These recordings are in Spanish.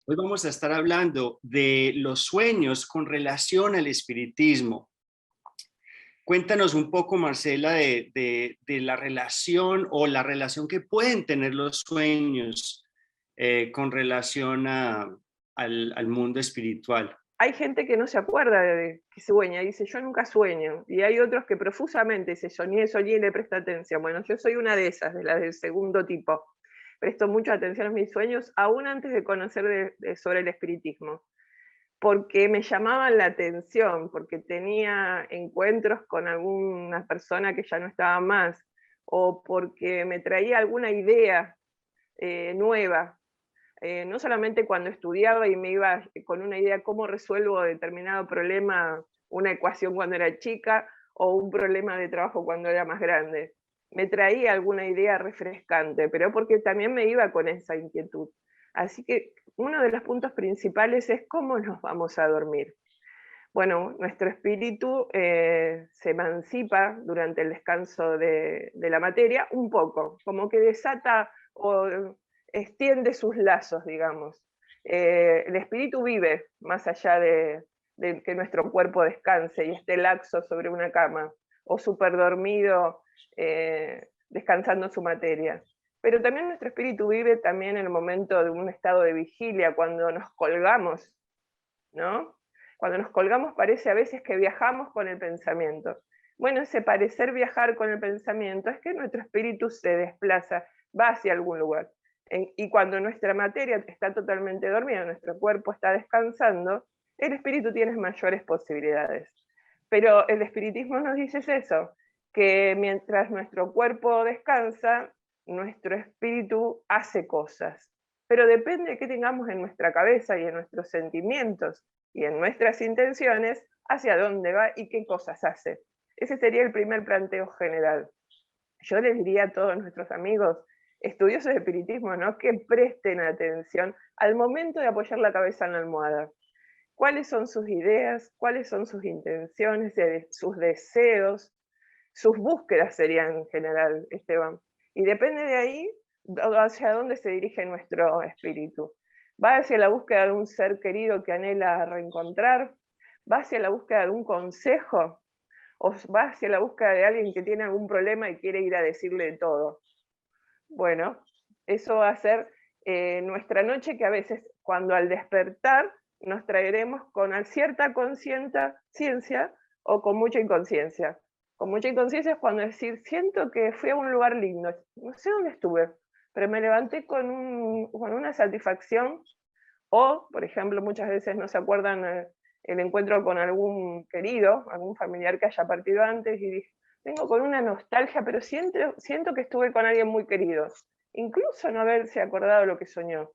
Hoy vamos a estar hablando de los sueños con relación al espiritismo. Cuéntanos un poco, Marcela, de la relación o la relación que pueden tener los sueños con relación al mundo espiritual. Hay gente que no se acuerda de que sueña, dice: "Yo nunca sueño", y hay otros que profusamente dice: "Soñé, soñé", y le presta atención. Bueno, yo soy una de esas, de las del segundo tipo. Presto mucha atención a mis sueños, aún antes de conocer sobre el espiritismo, porque me llamaban la atención, porque tenía encuentros con alguna persona que ya no estaba más, o porque me traía alguna idea nueva. No solamente cuando estudiaba y me iba con una idea cómo resuelvo determinado problema, una ecuación cuando era chica o un problema de trabajo cuando era más grande. Me traía alguna idea refrescante, pero porque también me iba con esa inquietud. Así que uno de los puntos principales es cómo nos vamos a dormir. Bueno, nuestro espíritu se emancipa durante el descanso de la materia un poco, como que desata o extiende sus lazos, digamos. El espíritu vive más allá de que nuestro cuerpo descanse y esté laxo sobre una cama o súper dormido descansando su materia. Pero también nuestro espíritu vive también en el momento de un estado de vigilia, cuando nos colgamos, ¿no? Cuando nos colgamos parece a veces que viajamos con el pensamiento. Bueno, ese parecer viajar con el pensamiento es que nuestro espíritu se desplaza, va hacia algún lugar. Y cuando nuestra materia está totalmente dormida, nuestro cuerpo está descansando, el espíritu tiene mayores posibilidades. Pero el espiritismo nos dice eso, que mientras nuestro cuerpo descansa, nuestro espíritu hace cosas. Pero depende de qué tengamos en nuestra cabeza y en nuestros sentimientos y en nuestras intenciones, hacia dónde va y qué cosas hace. Ese sería el primer planteo general. Yo les diría a todos nuestros amigos estudiosos de espiritismo, ¿no?, que presten atención al momento de apoyar la cabeza en la almohada. ¿Cuáles son sus ideas? ¿Cuáles son sus intenciones, sus deseos? Sus búsquedas serían en general, Esteban. Y depende de ahí hacia dónde se dirige nuestro espíritu. ¿Va hacia la búsqueda de un ser querido que anhela reencontrar? ¿Va hacia la búsqueda de un consejo? ¿O va hacia la búsqueda de alguien que tiene algún problema y quiere ir a decirle todo? Bueno, eso va a ser nuestra noche, que a veces cuando al despertar nos traeremos con cierta ciencia o con mucha inconsciencia. Con mucha inconsciencia es cuando decir: siento que fui a un lugar lindo, no sé dónde estuve, pero me levanté con una satisfacción. O, por ejemplo, muchas veces no se acuerdan el encuentro con algún querido, algún familiar que haya partido antes, y dije: vengo con una nostalgia, pero siento que estuve con alguien muy querido, incluso no haberse acordado lo que soñó.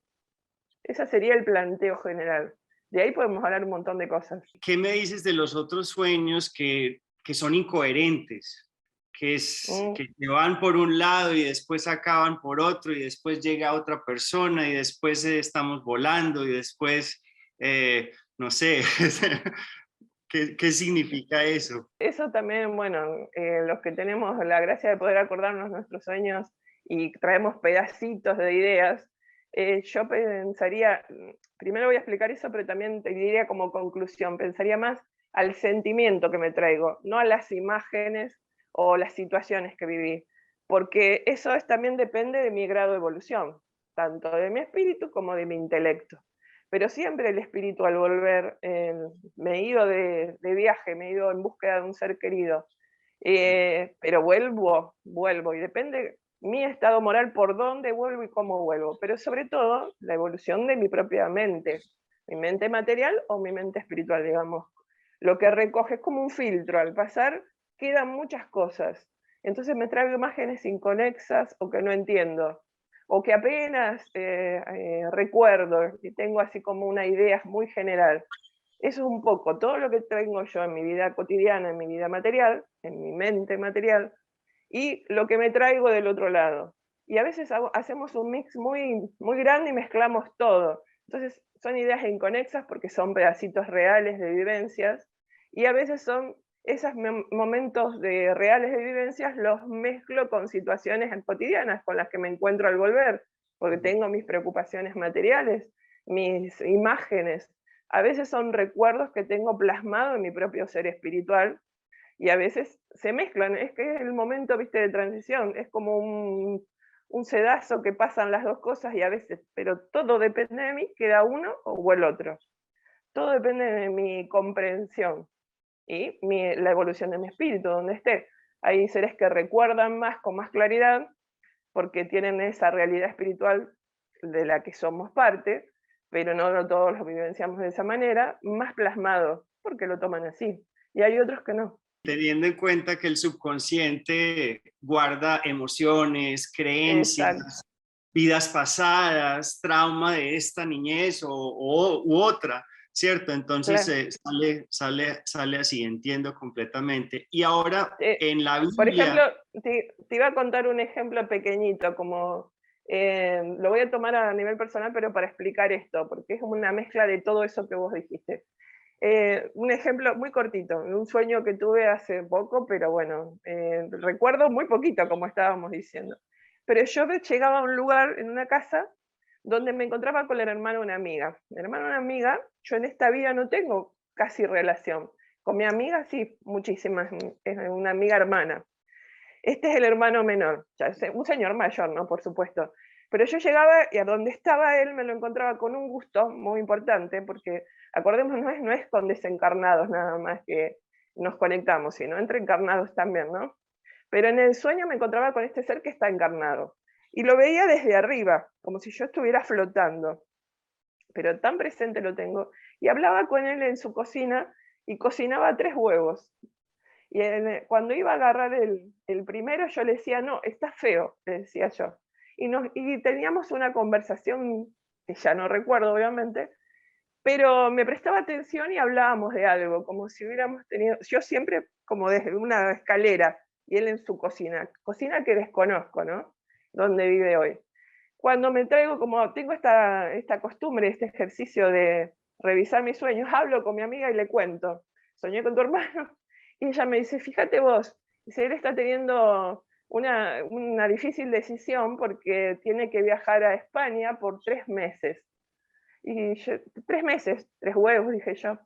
Ese sería el planteo general. De ahí podemos hablar un montón de cosas. ¿Qué me dices de los otros sueños que son incoherentes? Mm. Que se van por un lado y después acaban por otro y después llega otra persona y después estamos volando y después, no sé, ¿qué significa eso? Eso también, bueno, los que tenemos la gracia de poder acordarnos nuestros sueños y traemos pedacitos de ideas, yo pensaría, primero voy a explicar eso, pero también te diría como conclusión, pensaría más al sentimiento que me traigo, no a las imágenes o las situaciones que viví, porque eso también depende de mi grado de evolución, tanto de mi espíritu como de mi intelecto. Pero siempre el espíritu, al volver, me he ido de viaje, me he ido en búsqueda de un ser querido, pero vuelvo, y depende mi estado moral por dónde vuelvo y cómo vuelvo, pero sobre todo la evolución de mi propia mente, mi mente material o mi mente espiritual, digamos. Lo que recoge es como un filtro, al pasar quedan muchas cosas, entonces me traigo imágenes inconexas o que no entiendo, o que apenas recuerdo y tengo así como una idea muy general. Eso es un poco todo lo que tengo yo en mi vida cotidiana, en mi vida material, en mi mente material, y lo que me traigo del otro lado. Y a veces hacemos un mix muy grande y mezclamos todo. Entonces son ideas inconexas porque son pedacitos reales de vivencias, y a veces son esos momentos de reales de vivencias los mezclo con situaciones cotidianas con las que me encuentro al volver, porque tengo mis preocupaciones materiales, mis imágenes. A veces son recuerdos que tengo plasmado en mi propio ser espiritual y a veces se mezclan. Es que es el momento, viste, de transición. Es como un sedazo que pasan las dos cosas y a veces, pero todo depende de mí, queda uno o el otro. Todo depende de mi comprensión y la evolución de mi espíritu, donde esté. Hay seres que recuerdan más con más claridad porque tienen esa realidad espiritual de la que somos parte, pero no todos lo vivenciamos de esa manera, más plasmado, porque lo toman así. Y hay otros que no. Teniendo en cuenta que el subconsciente guarda emociones, Exacto. creencias, vidas pasadas, trauma de esta niñez u otra, ¿cierto? Entonces Claro. sale así, entiendo completamente. Y ahora en la Por ejemplo, Biblia, te iba a contar un ejemplo pequeñito, como lo voy a tomar a nivel personal, pero para explicar esto, porque es una mezcla de todo eso que vos dijiste. Un ejemplo muy cortito, un sueño que tuve hace poco, pero bueno, recuerdo muy poquito, como estábamos diciendo. Pero yo llegaba a un lugar, en una casa, donde me encontraba con el hermano de una amiga. El hermano de una amiga, yo en esta vida no tengo casi relación. Con mi amiga sí, muchísimas, es una amiga hermana. Este es el hermano menor, ya es un señor mayor, ¿no? Por supuesto. Pero yo llegaba y a donde estaba él me lo encontraba con un gusto muy importante, porque acordemos, no es con desencarnados nada más que nos conectamos, sino entre encarnados también, ¿no? Pero en el sueño me encontraba con este ser que está encarnado. Y lo veía desde arriba, como si yo estuviera flotando, pero tan presente lo tengo. Y hablaba con él en su cocina y cocinaba 3 huevos. Y cuando iba a agarrar el primero, yo le decía, no, está feo, le decía yo. Y teníamos una conversación que ya no recuerdo, obviamente, pero me prestaba atención y hablábamos de algo, como si hubiéramos tenido, yo siempre como desde una escalera, y él en su cocina, cocina que desconozco, ¿no? Donde vive hoy. Cuando me traigo, como tengo esta costumbre, este ejercicio de revisar mis sueños, hablo con mi amiga y le cuento, soñé con tu hermano, y ella me dice, fíjate vos, dice, él está teniendo una difícil decisión porque tiene que viajar a España por 3 meses. Y yo, 3 meses, 3 huevos, dije yo.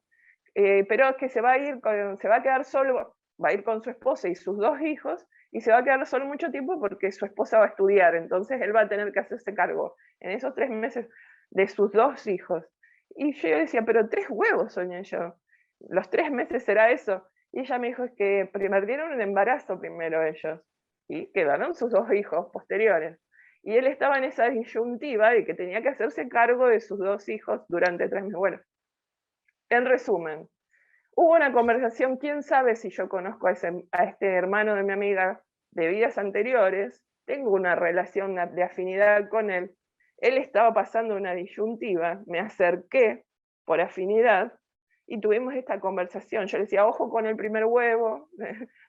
Pero es que se va a ir, se va a quedar solo, va a ir con su esposa y sus 2 hijos, y se va a quedar solo mucho tiempo porque su esposa va a estudiar, entonces él va a tener que hacerse cargo en esos 3 meses de sus 2 hijos. Y yo decía, pero 3 huevos soñé yo, los 3 meses será eso. Y ella me dijo, es que perdieron un embarazo primero ellos, y quedaron sus 2 hijos posteriores. Y él estaba en esa disyuntiva de que tenía que hacerse cargo de sus 2 hijos durante 3 meses. Bueno, en resumen, hubo una conversación, quién sabe si yo conozco a este hermano de mi amiga de vidas anteriores, tengo una relación de afinidad con él. Él estaba pasando una disyuntiva, me acerqué por afinidad y tuvimos esta conversación. Yo le decía, ojo con el primer huevo,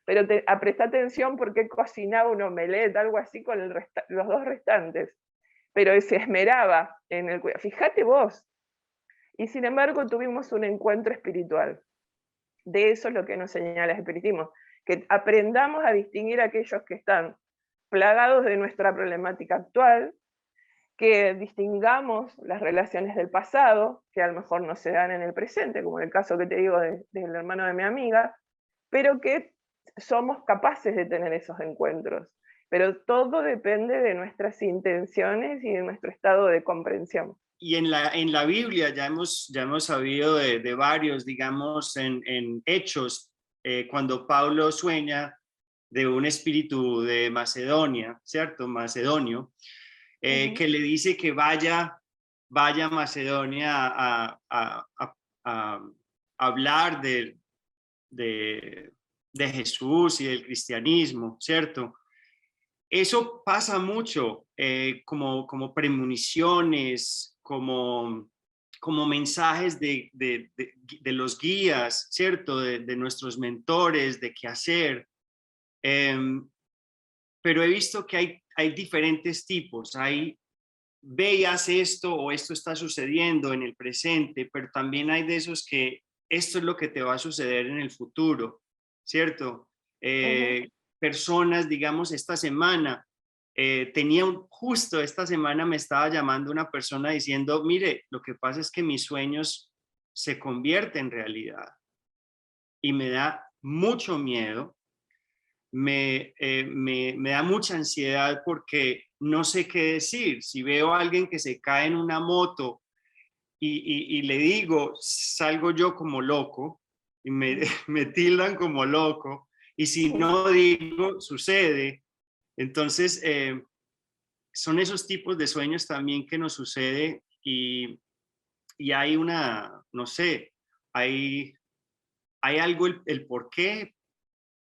pero presta atención porque cocinaba un omelette, algo así con los 2 restantes. Pero se esmeraba en el cuidado. Fíjate vos. Y sin embargo tuvimos un encuentro espiritual. De eso es lo que nos señala el espiritismo, que aprendamos a distinguir a aquellos que están plagados de nuestra problemática actual, que distingamos las relaciones del pasado, que a lo mejor no se dan en el presente, como en el caso que te digo del hermano de mi amiga, pero que somos capaces de tener esos encuentros. Pero todo depende de nuestras intenciones y de nuestro estado de comprensión. y en la Biblia ya hemos sabido de varios, digamos, en Hechos, cuando Pablo sueña de un espíritu de Macedonia, ¿cierto? Macedonio, que le dice que vaya a Macedonia a hablar de Jesús y del cristianismo, ¿cierto? Eso pasa mucho como premoniciones, como mensajes de los guías, ¿cierto? De nuestros mentores, de qué hacer. Pero he visto que hay diferentes tipos. Veas esto o esto está sucediendo en el presente, pero también hay de esos que esto es lo que te va a suceder en el futuro. ¿cierto? Ujú. Personas, digamos, esta semana, justo esta semana me estaba llamando una persona diciendo, mire, lo que pasa es que mis sueños se convierten en realidad y me da mucho miedo, me da mucha ansiedad porque no sé qué decir. Si veo a alguien que se cae en una moto y le digo, salgo yo como loco y me tildan como loco, y si no digo, sucede. Entonces, son esos tipos de sueños también que nos sucede y hay una, no sé, hay, hay algo, el por qué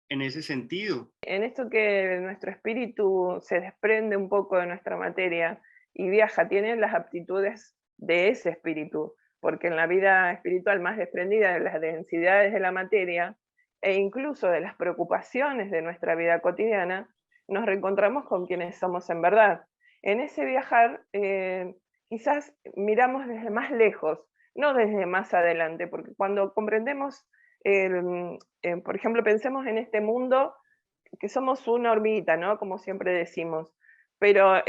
en ese sentido. En esto que nuestro espíritu se desprende un poco de nuestra materia y viaja, tiene las aptitudes de ese espíritu, porque en la vida espiritual más desprendida de las densidades de la materia e incluso de las preocupaciones de nuestra vida cotidiana, nos reencontramos con quienes somos en verdad. En ese viajar, quizás miramos desde más lejos, no desde más adelante, porque cuando comprendemos, por ejemplo, pensemos en este mundo que somos una hormiguita, ¿no? Como siempre decimos. Pero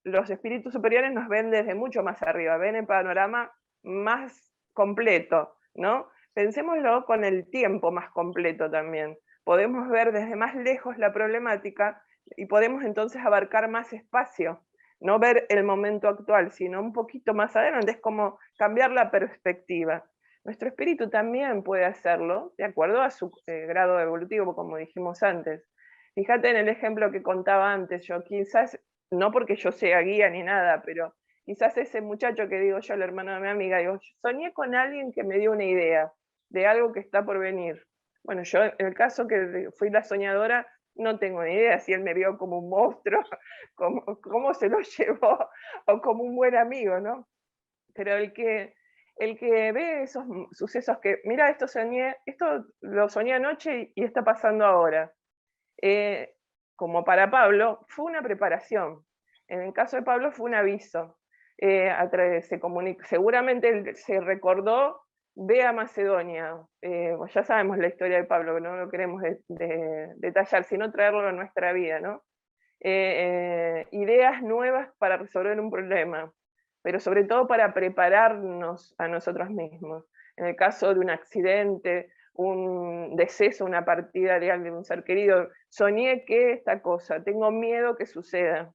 los espíritus superiores nos ven desde mucho más arriba, ven el panorama más completo, ¿no? Pensémoslo con el tiempo más completo también. Podemos ver desde más lejos la problemática y podemos entonces abarcar más espacio, no ver el momento actual, sino un poquito más adelante, es como cambiar la perspectiva. Nuestro espíritu también puede hacerlo de acuerdo a su grado evolutivo, como dijimos antes. Fíjate en el ejemplo que contaba antes, yo quizás, no porque yo sea guía ni nada, pero quizás ese muchacho que digo yo, el hermano de mi amiga, digo, soñé con alguien que me dio una idea de algo que está por venir. Bueno, yo en el caso que fui la soñadora, no tengo ni idea si él me vio como un monstruo, cómo se lo llevó, o como un buen amigo, ¿no? Pero el que ve esos sucesos que, mira, esto lo soñé anoche y está pasando ahora. Eh, Como para Pablo, fue una preparación. En el caso de Pablo fue un aviso. Seguramente él se recordó, ve a Macedonia. Pues ya sabemos la historia de Pablo, no lo queremos detallar, sino traerlo a nuestra vida, ¿no? Ideas nuevas para resolver un problema, pero sobre todo para prepararnos a nosotros mismos. En el caso de un accidente, un deceso, una partida de alguien, un ser querido, soñé que esta cosa, tengo miedo que suceda.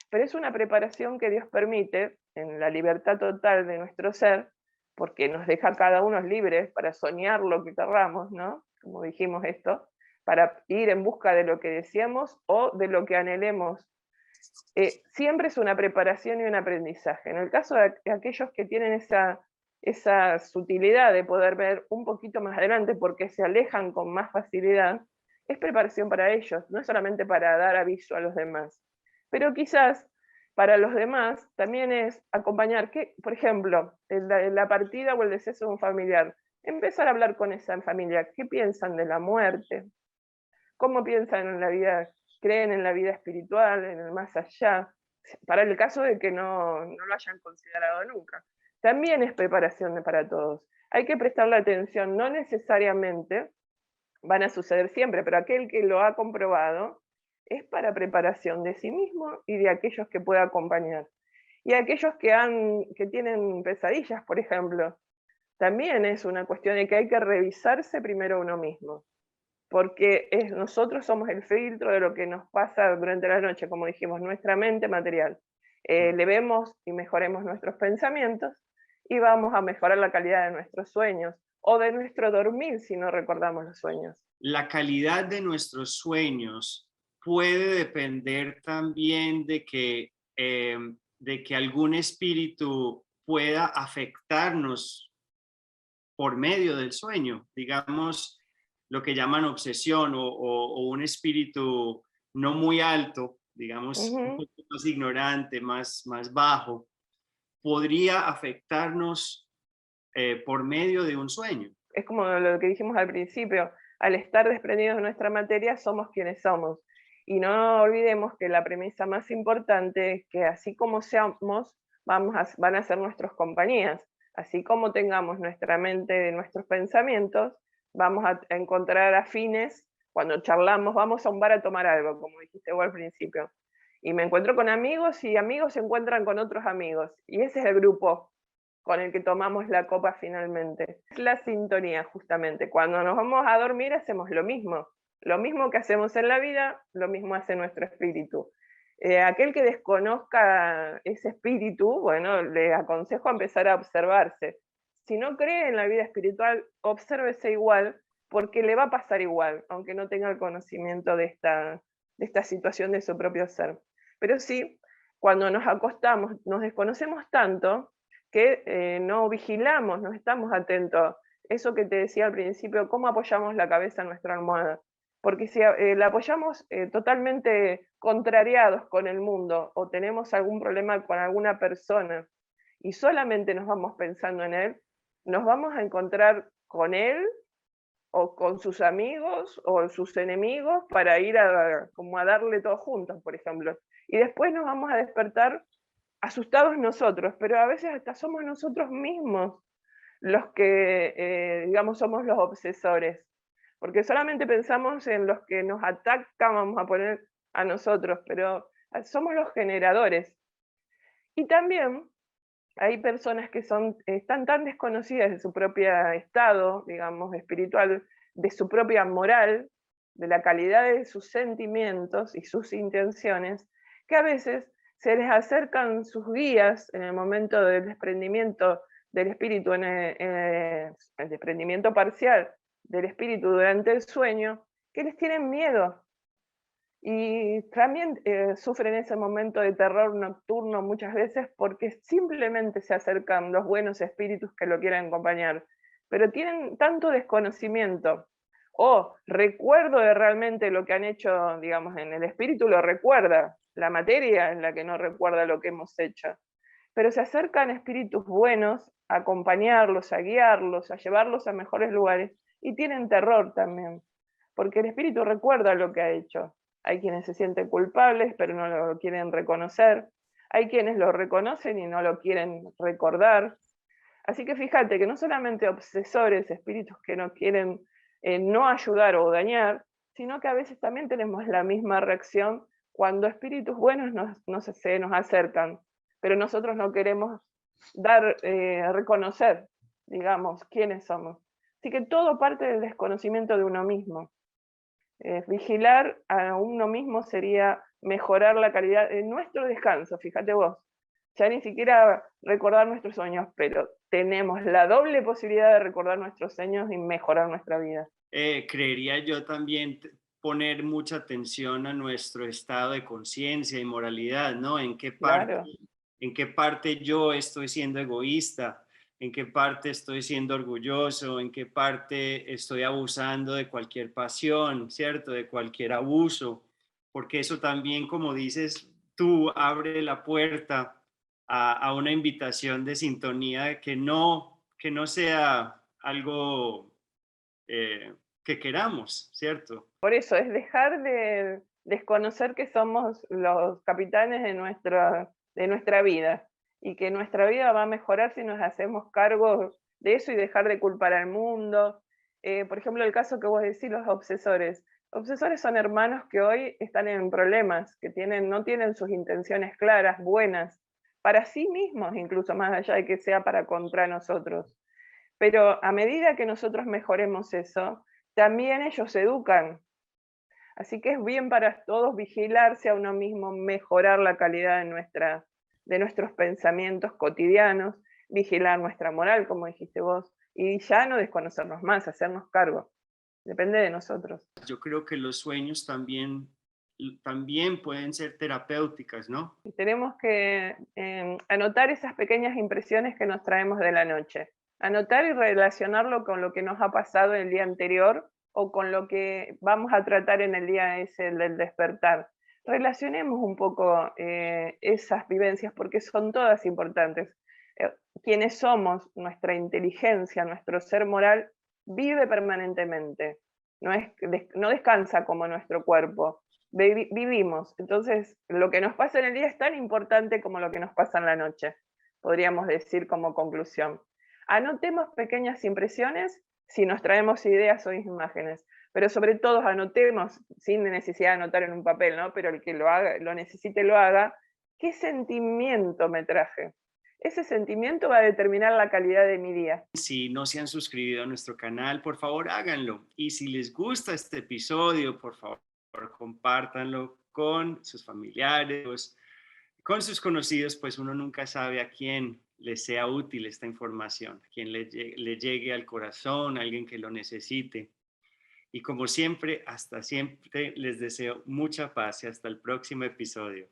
Pero es una preparación que Dios permite en la libertad total de nuestro ser, porque nos deja a cada uno libres para soñar lo que querramos, ¿no? Como dijimos esto, para ir en busca de lo que deseamos o de lo que anhelemos. Siempre es una preparación y un aprendizaje. En el caso de aquellos que tienen esa sutilidad de poder ver un poquito más adelante porque se alejan con más facilidad, es preparación para ellos, no es solamente para dar aviso a los demás. Pero quizás para los demás también es acompañar, que, por ejemplo, en la partida o el deceso de un familiar, empezar a hablar con esa familia, qué piensan de la muerte, cómo piensan en la vida, creen en la vida espiritual, en el más allá, para el caso de que no lo hayan considerado nunca. También es preparación para todos. Hay que prestarle atención, no necesariamente van a suceder siempre, pero aquel que lo ha comprobado es para preparación de sí mismo y de aquellos que pueda acompañar. Y aquellos que tienen pesadillas, por ejemplo, también es una cuestión de que hay que revisarse primero uno mismo, porque nosotros somos el filtro de lo que nos pasa durante la noche, como dijimos, nuestra mente material. Elevemos y mejoremos nuestros pensamientos y vamos a mejorar la calidad de nuestros sueños o de nuestro dormir si no recordamos los sueños. La calidad de nuestros sueños puede depender también de que algún espíritu pueda afectarnos por medio del sueño, digamos, lo que llaman obsesión o un espíritu no muy alto, digamos, un Ujú. poco más ignorante, más bajo, podría afectarnos por medio de un sueño. Es como lo que dijimos al principio, al estar desprendidos de nuestra materia somos quienes somos. Y no olvidemos que la premisa más importante es que así como seamos, van a ser nuestras compañías. Así como tengamos nuestra mente, nuestros pensamientos, vamos a encontrar afines, cuando charlamos, vamos a un bar a tomar algo, como dijiste vos al principio. Y me encuentro con amigos y amigos se encuentran con otros amigos. Y ese es el grupo con el que tomamos la copa finalmente. Es la sintonía, justamente. Cuando nos vamos a dormir hacemos lo mismo. Lo mismo que hacemos en la vida, lo mismo hace nuestro espíritu. Aquel que desconozca ese espíritu, bueno, le aconsejo empezar a observarse. Si no cree en la vida espiritual, obsérvese igual, porque le va a pasar igual, aunque no tenga el conocimiento de esta situación de su propio ser. Pero sí, cuando nos acostamos, nos desconocemos tanto que no vigilamos, no estamos atentos. Eso que te decía al principio, cómo apoyamos la cabeza en nuestra almohada. Porque si la apoyamos totalmente contrariados con el mundo o tenemos algún problema con alguna persona y solamente nos vamos pensando en él, nos vamos a encontrar con él o con sus amigos o sus enemigos para ir como a darle todos juntos, por ejemplo. Y después nos vamos a despertar asustados nosotros, pero a veces hasta somos nosotros mismos los que, digamos, somos los obsesores, porque solamente pensamos en los que nos atacan, vamos a poner a nosotros, pero somos los generadores. Y también hay personas que están tan desconocidas de su propio estado, digamos, espiritual, de su propia moral, de la calidad de sus sentimientos y sus intenciones, que a veces se les acercan sus guías en el momento del desprendimiento del espíritu, en el desprendimiento parcial del espíritu durante el sueño, que les tienen miedo y también sufren ese momento de terror nocturno muchas veces porque simplemente se acercan los buenos espíritus que lo quieren acompañar, pero tienen tanto desconocimiento o recuerdo de realmente lo que han hecho, digamos, en el espíritu lo recuerda, la materia es la que no recuerda lo que hemos hecho, pero se acercan espíritus buenos a acompañarlos, a guiarlos, a llevarlos a mejores lugares y tienen terror también, porque el espíritu recuerda lo que ha hecho. Hay quienes se sienten culpables, pero no lo quieren reconocer. Hay quienes lo reconocen y no lo quieren recordar. Así que fíjate que no solamente obsesores, espíritus que no quieren no ayudar o dañar, sino que a veces también tenemos la misma reacción cuando espíritus buenos se nos acercan, pero nosotros no queremos reconocer, digamos, quiénes somos. Así que todo parte del desconocimiento de uno mismo. Vigilar a uno mismo sería mejorar la calidad de nuestro descanso, fíjate vos. Ya ni siquiera recordar nuestros sueños, pero tenemos la doble posibilidad de recordar nuestros sueños y mejorar nuestra vida. Creería yo también poner mucha atención a nuestro estado de conciencia y moralidad, ¿no? Claro. En qué parte yo estoy siendo egoísta, en qué parte estoy siendo orgulloso, en qué parte estoy abusando de cualquier pasión, ¿cierto? De cualquier abuso, porque eso también, como dices, tú abre la puerta a una invitación de sintonía que no sea algo que queramos, ¿cierto? Por eso es dejar de desconocer que somos los capitanes de nuestra vida y que nuestra vida va a mejorar si nos hacemos cargo de eso y dejar de culpar al mundo. Por ejemplo, el caso que vos decís, los obsesores. Obsesores son hermanos que hoy están en problemas, que no tienen sus intenciones claras, buenas, para sí mismos, incluso más allá de que sea para contra nosotros. Pero a medida que nosotros mejoremos eso, también ellos se educan. Así que es bien para todos vigilarse a uno mismo, mejorar la calidad de nuestros pensamientos cotidianos, vigilar nuestra moral, como dijiste vos, y ya no desconocernos más, hacernos cargo. Depende de nosotros. Yo creo que los sueños también pueden ser terapéuticas, ¿no? Y tenemos que anotar esas pequeñas impresiones que nos traemos de la noche. Anotar y relacionarlo con lo que nos ha pasado el día anterior o con lo que vamos a tratar en el día ese del despertar. Relacionemos un poco esas vivencias porque son todas importantes. Quienes somos, nuestra inteligencia, nuestro ser moral, vive permanentemente. No descansa como nuestro cuerpo. Vivimos. Entonces, lo que nos pasa en el día es tan importante como lo que nos pasa en la noche, podríamos decir como conclusión. Anotemos pequeñas impresiones, si nos traemos ideas o imágenes. Pero sobre todo anotemos, sin necesidad de anotar en un papel, ¿no? Pero el que lo haga, lo necesite, lo haga. ¿Qué sentimiento me traje? Ese sentimiento va a determinar la calidad de mi día. Si no se han suscrito a nuestro canal, por favor háganlo. Y si les gusta este episodio, por favor compártanlo con sus familiares, con sus conocidos, pues uno nunca sabe a quién les sea útil esta información, a quién le llegue al corazón, a alguien que lo necesite. Y como siempre, hasta siempre les deseo mucha paz y hasta el próximo episodio.